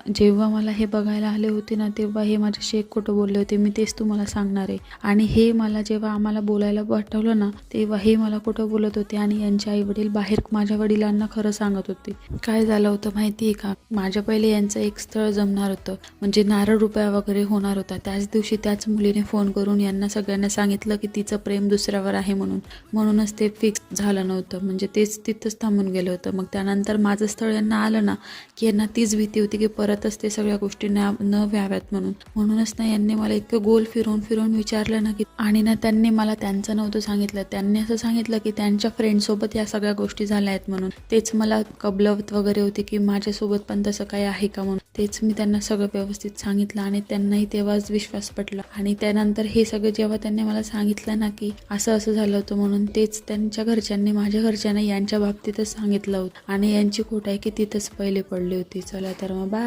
जेव्हा मला हे बघायला आले होते ना, तेव्हा हे माझ्याशी एक खोटं बोलले होते. मी तेच तुम्हाला सांगणार आहे. आणि हे मला जेव्हा आम्हाला बोलायला पाठवलं ना, तेव्हा हे मला खोटं बोलत होते आणि यांचे आईवडील बाहेर माझ्या वडिलांना खरं सांगत होते. काय झालं होतं माहिती आहे का, माझ्या पहिले यांचं एक स्थळ जमणार होतं, म्हणजे नारळ रुपया वगैरे होणार होता. त्याच दिवशी त्याच मुलीने फोन करून यांना सगळ्यांना सांगितलं की तिचं प्रेम दुसऱ्यावर आहे म्हणूनच ते फिक्स झालं नव्हतं, म्हणजे तेच तिथंच थांबून गेलं होतं. मग त्यानंतर माझं स्थळ यांना आलं ना, की यांना तीच भीती होती की परतच ते सगळ्या गोष्टी न व्हाव्यात म्हणूनच ना यांनी मला इतकं गोल फिरवून विचारलं ना, की आणि ना त्यांनी मला त्यांचं नव्हतं सांगितलं. त्यांनी असं सांगितलं की त्यांच्या फ्रेंडसोबत या सगळ्या गोष्टी झाल्या आहेत म्हणून. तेच मला कबलवत वगैरे होते की माझ्यासोबत पण तसं काही आहे का म्हणून. तेच मी त्यांना सगळं व्यवस्थित सांगितलं आणि त्यांनाही तेव्हाच विश्वास पटला. आणि त्यानंतर हे सगळं जेव्हा त्यांनी मला सांगितलं ना की असं झालं होतं म्हणून, तेच त्यांच्या घरच्यांनी माझ्या घरच्यांना यांच्या बाबतीतच सांगितलं होतं आणि यांची खोट आहे की तिथंच पहिले पडली होती. चला तर मग बाय.